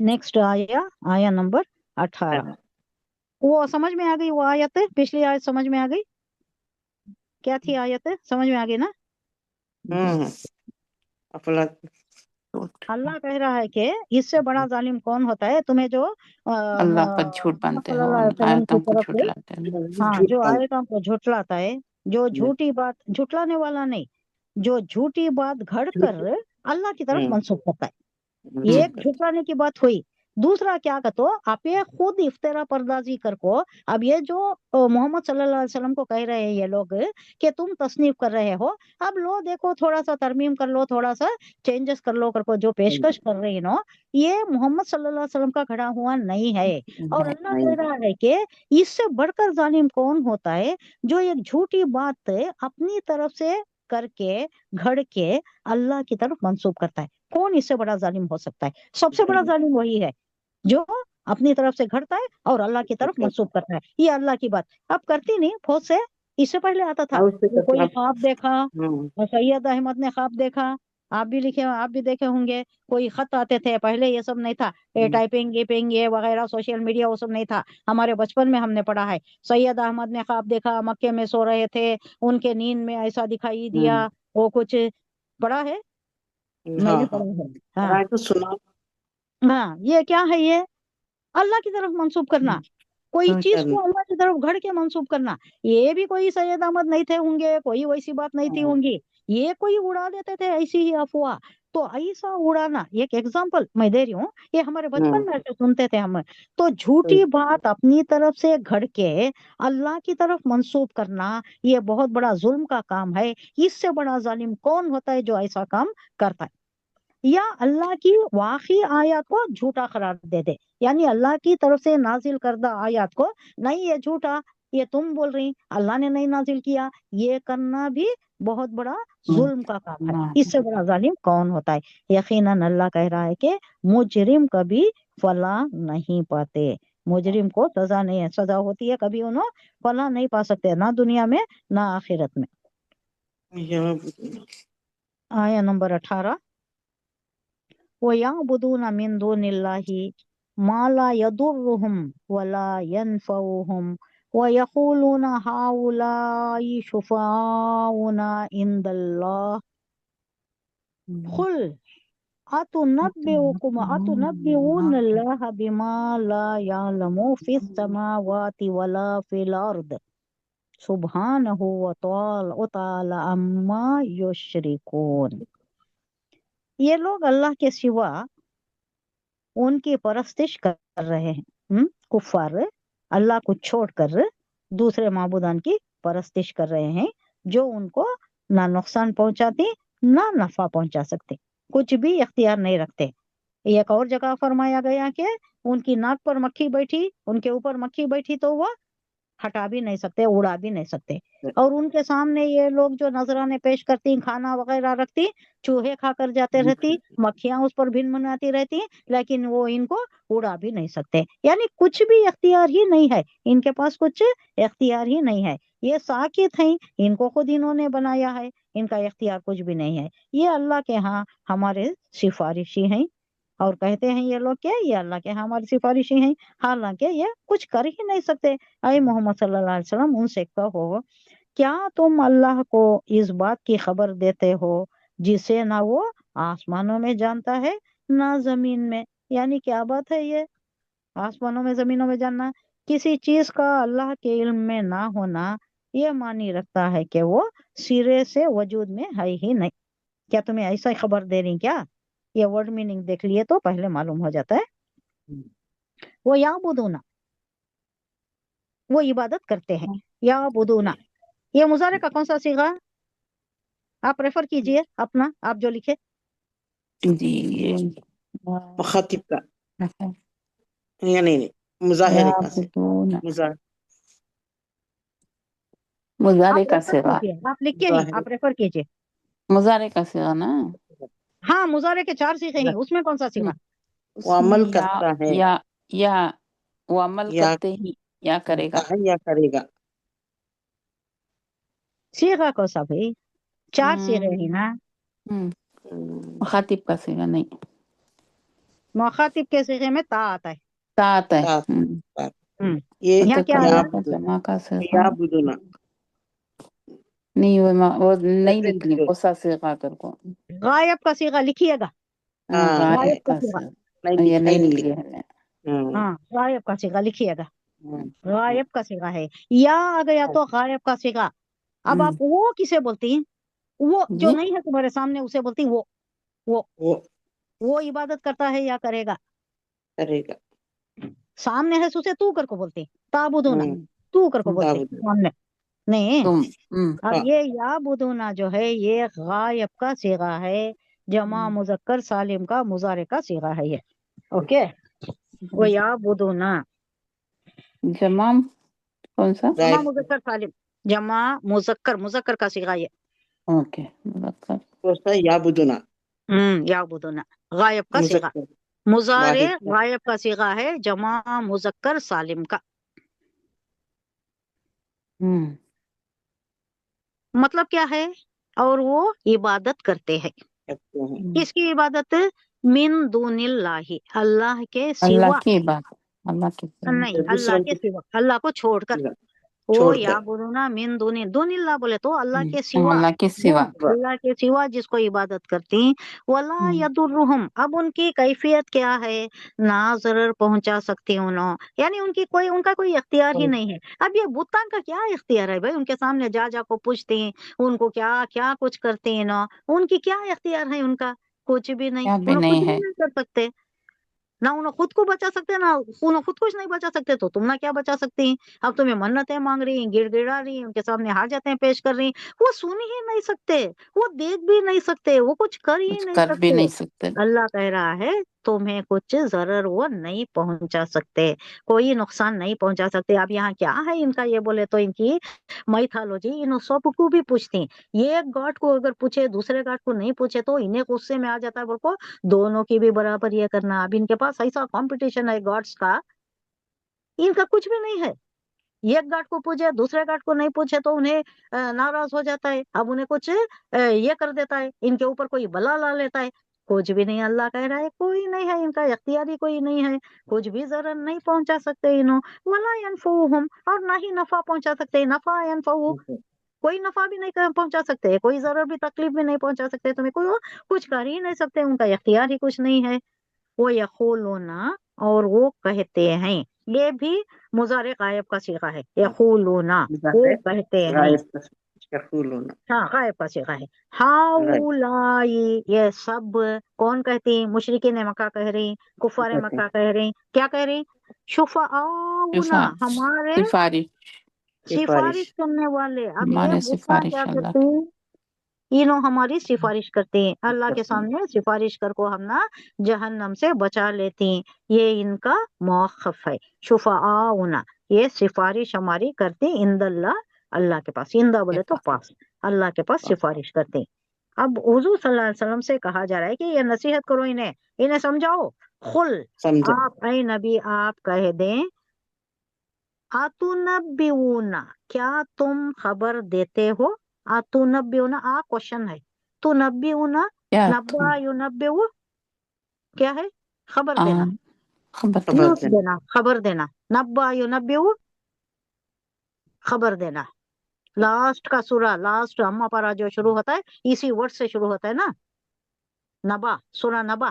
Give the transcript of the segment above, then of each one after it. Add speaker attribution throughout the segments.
Speaker 1: Next आया number 18। वो समझ में आ गई, वो आयत पिछली आयत समझ में आ गई, क्या थी आयत, समझ में आ गई ना?
Speaker 2: अपना
Speaker 1: अल्लाह कह रहा है कि इससे बड़ा जालिम कौन होता है, तुम्हें जो
Speaker 3: अल्लाह पर झूठ
Speaker 1: मोहम्मद
Speaker 3: बांधते हो,
Speaker 1: सल्लल्लाहु अलैहि वसल्लम की
Speaker 3: आयतों को
Speaker 1: तरफ से,
Speaker 3: झुठलाते हो।
Speaker 1: हाँ,
Speaker 2: झूठ
Speaker 1: जो
Speaker 2: बात
Speaker 1: आयतों को झुठलाता है, जो झूठी बात, झुठलाने वाला नहीं, जो झूठी बात घड़ कर अल्लाह की तरफ मंसूब करता है। ये एक झुठलाने की बात हुई। दूसरा क्या कहते, आप ये खुद इफ्तरा पर्दाजी कर को, अब ये जो मोहम्मद सल्लल्लाहु अलैहि वसल्लम को कह रहे हैं ये लोग कि तुम तसनीफ कर रहे हो, अब लो देखो थोड़ा सा तरमीम कर लो, थोड़ा सा चेंजेस कर लो, कर को जो पेशकश कर रही नो, ये मोहम्मद सल्लल्लाहु अलैहि वसल्लम का खड़ा हुआ नहीं है। और अल्लाह कह रहा है कि इससे बढ़कर जालिम कौन होता है, जो एक झूठी बात अपनी तरफ से करके घड़ के अल्लाह की तरफ मंसूब करता है। कौन इससे बड़ा जालिम हो सकता है? सबसे बड़ा जालिम वही है जो अपनी तरफ से घड़ता है और अल्लाह की तरफ मंसूब करता है। ये अल्लाह की बात अब करती नहीं फौज से, इससे पहले आता था। कोई ख्वाब देखा, सैयद अहमद ने ख्वाब देखा, आप भी लिखे, आप भी देखे होंगे, कोई खत आते थे, पहले ये सब नहीं था, ये टाइपिंग गिपिंग ये वगैरह सोशल मीडिया वो सब नहीं था। हमारे बचपन में हमने पढ़ा है, सैयद अहमद ने ख्वाब देखा, मक्के में सो रहे थे, उनके नींद में ऐसा दिखाई दिया, वो कुछ पढ़ा है, मैं भी
Speaker 2: हाँ
Speaker 1: पढ़ा है। हाँ
Speaker 2: राय तो सुना।
Speaker 1: हाँ, ये क्या है, ये अल्लाह की तरफ मंसूब करना, कोई चीज को अल्लाह की तरफ घड़ के मंसूब करना। ये भी कोई सैयद अहमद नहीं थे होंगे, कोई वैसी बात नहीं थी होंगी, ये कोई उड़ा देते थे ऐसी ही अफवाह। तो ऐसा उड़ाना, एक एग्जांपल मैं दे रही हूँ, ये हमारे बचपन में ऐसे सुनते थे हम। तो झूठी बात अपनी तरफ से घड़ के अल्लाह की तरफ मंसूब करना, ये बहुत बड़ा जुल्म का काम है। इससे बड़ा जालिम कौन होता है जो ऐसा काम करता है, या अल्लाह की वाकई आयत को झूठा करार दे दे, यानी अल्लाह की तरफ से नाजिल करदा आयत को, नहीं ये झूठा, ये तुम बोल रही, अल्लाह ने नहीं नाजिल किया, ये करना भी बहुत बड़ा जुल्म का काम है। इससे बड़ा जालिम कौन होता है? यकीनन अल्लाह कह रहा है कि मुजरिम कभी फला नहीं पाते, मुजरिम को सजा नहीं है, सजा होती है कभी उन्हें फला नहीं पा सकते, ना दुनिया में ना आखिरत में। आया नंबर 18, वयअबुदून मिन दुनिल्लाहि मा ला यदुर्रुहुम वला यनफउहुम वयक़ूलून हाउलाई शुफ़ाउना इंदल्लाह क़ुल अतुनब्बिऊनल्लाह बिमा ला यअलमु फ़िस समावाति वला फ़िल अर्द सुब्हानहु व तआला अम्मा युश्रिकून। ये लोग अल्लाह के सिवा उनकी परस्तिश कर रहे हैं, कुफार अल्लाह को छोड़कर दूसरे माबूदान की परस्तिश कर रहे हैं, जो उनको ना नुकसान पहुंचाती ना नफा पहुंचा सकते, कुछ भी इख्तियार नहीं रखते। एक और जगह फरमाया गया कि उनकी नाक पर मक्खी बैठी, उनके ऊपर मक्खी बैठी तो वह हटा भी नहीं सकते, उड़ा भी नहीं सकते। और उनके सामने ये लोग जो नजराने पेश करती, खाना वगैरह रखती, चूहे खाकर जाते रहती, मक्खियां उस पर भिन मनाती रहती, लेकिन वो इनको उड़ा भी नहीं सकते। यानी कुछ भी इख्तियार ही नहीं है इनके पास, कुछ इख्तियार ही नहीं है। ये साकित हैं, इनको खुद इन्होंने बनाया है, इनका इख्तियार कुछ भी नहीं है। ये अल्लाह के यहाँ हमारे सिफारिशी हैं, और कहते हैं ये लोग क्या, ये अल्लाह के यहाँ हमारी सिफारिशी हैं, हालांकि ये कुछ कर ही नहीं सकते। अय मोहम्मद सल्लल्लाहु अलैहि वसल्लम उनसे कहो, क्या तुम अल्लाह को इस बात की खबर देते हो जिसे ना वो आसमानों में जानता है ना जमीन में? यानी क्या बात है ये, आसमानों में जमीनों में जानना, किसी चीज का अल्लाह के इल्म में ना होना, ये मानी रखता है कि वो सिरे से वजूद में है ही नहीं। क्या तुम्हें ऐसा ही खबर दे रही क्या? ये वर्ड मीनिंग देख लिए तो पहले मालूम हो जाता है। वो याबुदूना, वो इबादत करते हैं, याबुदूना, ये मुजारे का कौन सा सीगा, आप रेफर कीजिए अपना, आप जो लिखे।
Speaker 3: जी ये
Speaker 2: मुखातिब का या नहीं, मुजाहिरे का से
Speaker 3: मुजारे
Speaker 1: आप
Speaker 3: का
Speaker 1: रेफर
Speaker 3: सिगा,
Speaker 1: कीजिए, आप लिख के नहीं, आप रेफर कीजिए।
Speaker 3: मुजारे का सिगा ना,
Speaker 1: हाँ, मुजारे के 4 सीखे हैं, उसमें कौन सा सीगा?
Speaker 2: वो अमल
Speaker 3: उसमें
Speaker 2: करता है
Speaker 3: या वो अमल
Speaker 2: या
Speaker 3: करते ही या करेगा,
Speaker 2: करता है या करेगा।
Speaker 1: सीगा कौन सा भाई? 4 सीखे हैं ना।
Speaker 3: मुखातिब का सिगा नहीं।
Speaker 1: मुखातिब के सिगे में ता आता है।
Speaker 3: تا آتا ہے
Speaker 2: تا- تا- یہ
Speaker 1: यहाँ क्या
Speaker 3: متکلم
Speaker 1: آیا؟
Speaker 3: کا جمع کا صیغہ
Speaker 2: یعبدون
Speaker 3: نہیں وہ نہیں لکھ لی کوسا صیغہ کر کو
Speaker 1: غائب کا صیغہ لکھیے گا،
Speaker 2: ہاں
Speaker 3: غائب
Speaker 1: غائب کا
Speaker 3: کا
Speaker 1: صیغہ،
Speaker 3: صیغہ یہ نہیں لکھی ہے میں
Speaker 1: ہاں غائب کا صیغہ لکھیے گا،
Speaker 3: ہاں۔
Speaker 1: غائب کا صیغہ ہے، یا آ گیا تو غائب کا صیغہ۔ اب آپ وہ کسے بولتی ہیں؟ وہ جو
Speaker 3: جی
Speaker 1: نہیں ہے تمہارے سامنے اسے بولتی ہیں وہ
Speaker 2: وہ
Speaker 1: وہ عبادت کرتا ہے یا کرے گا؟
Speaker 2: کرے گا
Speaker 1: سامنے ہے اسے تو کر کو بولتے ہیں، تعبدون تو کر کو بولتے ہیں
Speaker 2: تعبدون
Speaker 1: سامنے نہیں۔
Speaker 3: تم
Speaker 1: اب
Speaker 2: ہاں
Speaker 1: یہ یعبدون جو ہے یہ غائب کا صیغہ ہے، جمع مذکر سالم کا مضارع کا صیغہ ہے یہ، اوکے۔ وہ یعبدون
Speaker 3: جمع کون سا
Speaker 1: جمع
Speaker 2: غائب
Speaker 1: مذکر سالم، جمع مذکر کا صیغہ یہ،
Speaker 3: اوکے مذکر
Speaker 2: کوسا یعبدون
Speaker 1: یعبدون غائب کا صیغہ،
Speaker 2: مذکر
Speaker 1: مضارع
Speaker 2: واحد کا
Speaker 1: غائب کا صیغہ ہے جمع مذکر سالم کا، مطلب کیا ہے؟ اور وہ عبادت کرتے ہیں،
Speaker 2: کرتے ہیں
Speaker 1: کس کی عبادت؟ من دون اللہ، اللہ کے
Speaker 3: اللہ
Speaker 1: سوا،
Speaker 3: کی بات اللہ کی
Speaker 1: نہیں اللہ
Speaker 2: دوسروں
Speaker 1: کے
Speaker 2: کی
Speaker 1: سوا، اللہ کو چھوڑ کر، وہ
Speaker 2: چھوڑ کر
Speaker 1: یعبدون من دون اللہ بولے تو اللہ کے سوا،
Speaker 3: اللہ کے سوا
Speaker 1: اللہ کے سوا جس کو عبادت کرتی، ولا یضرہم، اب ان کی کیفیت کیا ہے؟ نہ ضرر پہنچا سکتی انہوں، یعنی ان کا کوئی اختیار ہی نہیں ہے۔ اب یہ بتان کا کیا اختیار ہے بھائی؟ ان کے سامنے جا کو پوچھتے ہیں، ان کو کیا کیا کچھ کرتے ہیں نا، ان کی کیا اختیار ہے؟ ان کا کچھ بھی نہیں،
Speaker 3: کیا بھی
Speaker 1: انہوں
Speaker 3: نہیں
Speaker 1: کچھ بھی
Speaker 3: ہے
Speaker 1: نہیں کر سکتے، نہ انہوں خود کو بچا سکتے، نہ انہوں خود کچھ نہیں بچا سکتے، تو تم نہ کیا بچا سکتی ہیں؟ اب تمہیں منتیں مانگ رہی ہیں، گڑ گڑا رہی ہیں، ان کے سامنے حاجتیں پیش کر رہی ہیں، وہ سن ہی نہیں سکتے، وہ دیکھ بھی نہیں سکتے، وہ کچھ کر ہی
Speaker 3: کچھ
Speaker 1: نہیں
Speaker 3: کر بھی
Speaker 1: سکتے۔
Speaker 3: نہیں سکتے
Speaker 1: اللہ کہہ رہا ہے تمہیں کچھ ضرر وہ نہیں پہنچا سکتے، کوئی نقصان نہیں پہنچا سکتے۔ اب یہاں کیا ہے ان کا؟ یہ بولے تو ان کی میتھالوجی ان سب کو بھی پوچھتی ہیں، یہ ایک گاڈ کو اگر پوچھے دوسرے گاڈ کو نہیں پوچھے تو انہیں غصے میں آ جاتا ہے، بول کو دونوں کی بھی برابر یہ کرنا۔ اب ان کے پاس ایسا کمپٹیشن ہے گاڈس کا، ان کا کچھ بھی نہیں ہے، ایک گاڈ کو پوچھے دوسرے گاڈ کو نہیں پوچھے تو انہیں ناراض ہو جاتا ہے، اب انہیں کچھ یہ کر دیتا ہے، ان کے اوپر کوئی بلا لا لیتا ہے، کچھ بھی نہیں۔ اللہ کہہ رہا ہے کوئی نہیں ہے، ان کا اختیاری کوئی نہیں ہے، کچھ بھی ضرر نہیں پہنچا سکتے انہوں، ولا ينفعهم، اور نہ ہی نفع پہنچا سکتے، نفع ينفع، کوئی نفع بھی نہیں پہنچا سکتے، کوئی ضرر بھی تکلیف بھی نہیں پہنچا سکتے، تمہیں کوئی کچھ کر ہی نہیں سکتے، ان کا اختیار ہی کچھ نہیں ہے۔ وہ یقولون، اور وہ کہتے ہیں، یہ بھی مضارع غائب کا صیغہ ہے، یقولون وہ کہتے ہیں،
Speaker 2: غائب کا یقولون
Speaker 1: ہاں غائب کا صیغہ ہے۔
Speaker 2: غائب
Speaker 1: ہاؤلائی، یہ سب کون کہتی ہیں؟ مشرکین مکہ کہہ رہی، کفار
Speaker 2: کہتے
Speaker 1: مکہ کہہ رہی، کیا کہہ رہی؟ شفعاؤنا، ہمارے
Speaker 3: سفارش
Speaker 1: سفارش کرنے والے۔ اب یہ
Speaker 3: ہمارے
Speaker 1: بتاں کیا
Speaker 3: سفارش اللہ
Speaker 1: کرتی ہیں؟ انہوں ہماری سفارش کرتے ہیں، اللہ کے
Speaker 2: کرتے ہیں
Speaker 1: سامنے سفارش کر کو ہم نہ جہنم سے بچا لیتی ہیں، یہ ان کا موقف ہے۔ شفعاؤنا، یہ سفارش ہماری کرتے ہیں، عند اللہ، اللہ کے پاس، عند
Speaker 3: کے
Speaker 1: بولے تو
Speaker 3: پاس
Speaker 1: پاس، اللہ کے پاس سفارش کرتے ہیں۔ اب حضور صلی اللہ علیہ وسلم سے کہا جا رہا ہے کہ یہ نصیحت کرو، انہیں سمجھاؤ۔ خل،
Speaker 2: سمجھا
Speaker 1: آپ اے نبی آپ کہہ دیں، اتنبئون، کیا تم خبر دیتے ہو؟ اتنبئون، کوشچن ہے، تنبئون،
Speaker 3: کیا
Speaker 1: نبا ینبئ، کیا ہے؟ خبر دینا،
Speaker 3: خبر
Speaker 2: خبر
Speaker 1: نیوز
Speaker 2: دینا
Speaker 1: دینا، خبر دینا، نبا ینبئ، خبر دینا۔ لاسٹ کا سورہ، لاسٹ اما پارا جو شروع ہوتا ہے اسی ورڈ سے شروع ہوتا ہے نا، نبا، سورہ نبا،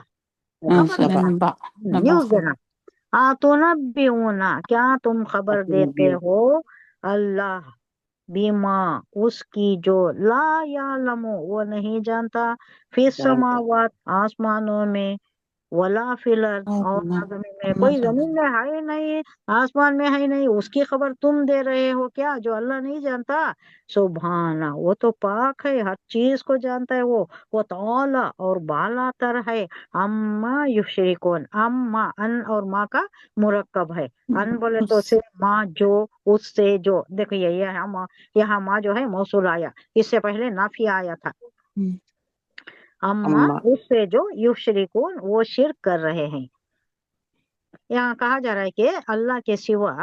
Speaker 1: خبر
Speaker 2: نبا
Speaker 1: دینا،
Speaker 3: نبا
Speaker 1: نیوز
Speaker 3: خبر
Speaker 1: دینا۔ تنبئون، کیا تم خبر دیتے ہو؟ اللہ بیما، اس کی جو لا یعلم، وہ نہیں جانتا، فی
Speaker 2: جانتا
Speaker 1: السماوات، آسمانوں میں، ولا فی الارض، اور نہ زمین میں، کوئی زمین میں ہے ہی نہیں، آسمان میں ہے ہی نہیں، اس کی خبر تم دے رہے ہو کیا جو اللہ نہیں جانتا؟ سبحانہ، وہ تو پاک ہے، ہر چیز کو جانتا ہے وہ تعالی اور بالا تر ہے، اما یشرکون، اما ان اور ماں کا مرکب ہے، ان بولے تو سے ماں جو، اس سے جو، دیکھیے یہاں ماں جو ہے موصول آیا، اس سے پہلے نافیہ آیا تھا، اما
Speaker 2: اما
Speaker 1: اس سے جو، یشرکون وہ شرک کر رہے ہیں۔ یہاں کہا جا رہا ہے کہ اللہ کے سوا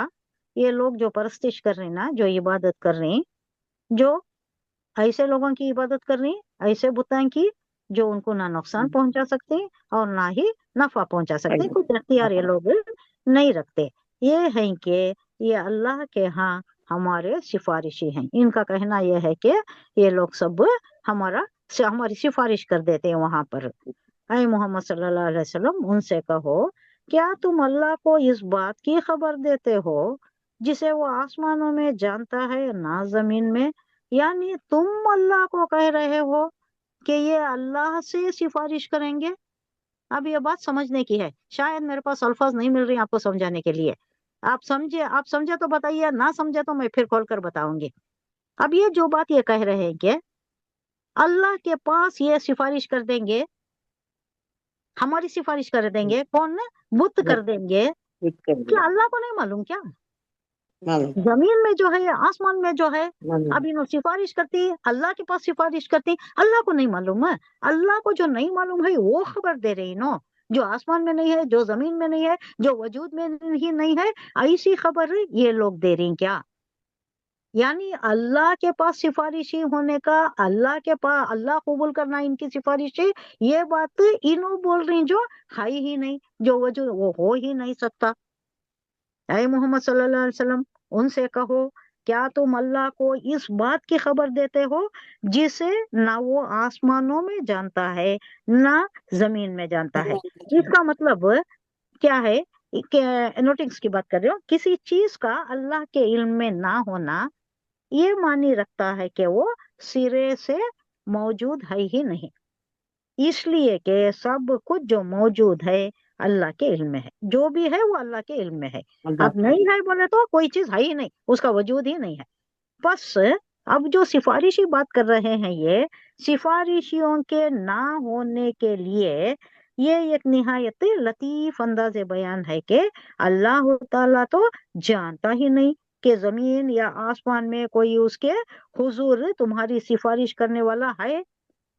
Speaker 1: یہ لوگ جو پرستش کر رہے ہیں نا، جو عبادت کر رہے ہیں، جو ایسے لوگوں کی عبادت کر رہی ہیں، ایسے بتوں کی जो उनको ना नुकसान पहुंचा सकते और ना ही नफा पहुंचा सकते, कुछ इख्तियार ये लोग नहीं रखते। ये है कि ये अल्लाह के यहाँ हमारे सिफारिशी हैं। इनका कहना यह है कि ये लोग सब हमारी सिफारिश कर देते हैं वहां पर। ऐ मोहम्मद सल्लल्लाहु अलैहि वसल्लम उनसे कहो, क्या तुम अल्लाह को इस बात की खबर देते हो जिसे वो आसमानों में जानता है ना जमीन में? यानी तुम अल्लाह को कह रहे हो कि ये अल्लाह से सिफारिश करेंगे। अब ये बात समझने की है, शायद मेरे पास अल्फाज नहीं मिल रही आपको समझाने के लिए। आप समझे तो बताइए, ना समझे तो मैं फिर खोल कर बताऊंगी। अब ये जो बात ये कह रहे हैं कि अल्लाह के पास ये सिफारिश कर देंगे, हमारी सिफारिश कर देंगे, कौन? बुत कर देंगे। क्या अल्लाह को नहीं मालूम क्या?
Speaker 2: मालूम
Speaker 1: जमीन में जो है, आसमान में जो है,
Speaker 2: मालूम
Speaker 1: अब इन्हों सिफारिश करती है, अल्लाह के पास सिफारिश करती, अल्लाह को नहीं मालूम है। अल्लाह को जो नहीं मालूम है वो खबर दे रही नो, जो आसमान में नहीं है, जो जमीन में नहीं है, जो वजूद में ही नहीं है, ऐसी खबर ये लोग दे रही क्या? यानी अल्लाह के पास सिफारिशी होने का, अल्लाह के पास अल्लाह कबूल करना इनकी सिफारिशी, ये बात इन्हों बोल रही जो है ही नहीं, जो वजूद वो हो ही नहीं सकता। ऐ मोहम्मद सल्लल्लाहु अलैहि वसल्लम उनसे कहो, क्या तुम अल्लाह को इस बात की खबर देते हो जिसे ना वो आसमानों में जानता है ना जमीन में जानता है? इसका मतलब क्या है कि नोटिंग्स की बात कर रहे हो, किसी चीज का अल्लाह के इल्म में ना होना ये मानी रखता है कि वो सिरे से मौजूद है ही नहीं, इसलिए कि सब कुछ जो मौजूद है अल्लाह के इल्म में है, जो भी है वो अल्लाह के इल्म में है। अब नहीं है बोले तो कोई चीज है ही नहीं, उसका वजूद ही नहीं है। बस अब जो सिफारिशी बात कर रहे हैं, ये सिफारिशियों के ना होने के लिए ये एक निहायत लतीफ अंदाज बयान है कि अल्लाह ताला तो जानता ही नहीं कि जमीन या आसमान में कोई उसके हुजूर तुम्हारी सिफारिश करने वाला है।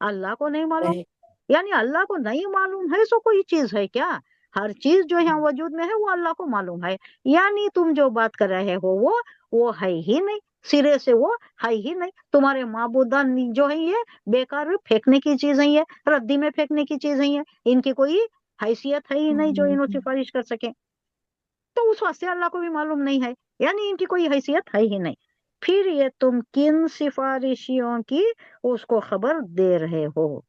Speaker 1: अल्लाह को नहीं मालूम, यानी अल्लाह को नहीं मालूम है सो कोई चीज है क्या? हर चीज जो यहाँ वजूद में है वो अल्लाह को मालूम है। यानी तुम जो बात कर रहे हो वो है ही नहीं, सिरे से वो है ही नहीं। तुम्हारे माबूदान जो है ये बेकार फेंकने की चीज है, ये रद्दी में फेंकने की चीज है, ये इनकी कोई हैसियत है ही नहीं जो इन्हों सिफारिश कर सके। तो उस वास्ते अल्लाह को भी मालूम नहीं है, यानी इनकी कोई हैसियत है ही नहीं। फिर ये तुम किन सिफारिशियों की उसको खबर दे रहे हो?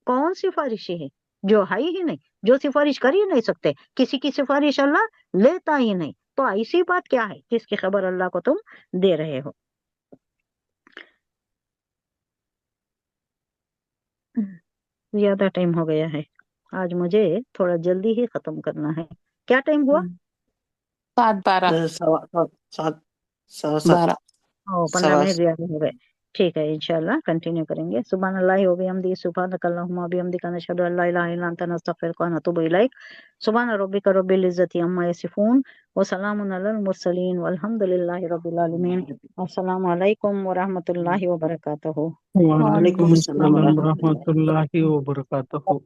Speaker 1: कौन सिफारिशी है? जो है ही नहीं, जो सिफारिश कर ही नहीं सकते, किसी की सिफारिश अल्लाह लेता ही नहीं। तो ऐसी बात क्या है जिसकी खबर अल्लाह को तुम दे रहे हो? ज्यादा टाइम हो गया है, आज मुझे थोड़ा जल्दी ही खत्म करना है। क्या टाइम हुआ?
Speaker 3: 7:12
Speaker 2: 7 7
Speaker 3: 12
Speaker 1: 15 मिनट ज्यादा हो गए। ठीक है, इंशाल्लाह कंटिन्यू करेंगे। सुभान अल्लाह व बिहम्दिही, सुभानक अल्लाहुम्मा व बिहम्दिका, नशहदु अल्ला इलाहा इल्ला अंता, नस्तगफिरुका व नतूबु इलैक। सुभान रब्बिका रब्बिल इज्जति अम्मा यसिफून व सलामुन अलल मुरसलीन वल्हम्दुलिल्लाहि रब्बिल आलमीन। अस्सलामु अलैकुम व रहमतुल्लाहि व बरकातुहू।
Speaker 2: वालेकुम अस्सलाम
Speaker 4: वालेकुम रहमतुल्लाहि व बरकातहू।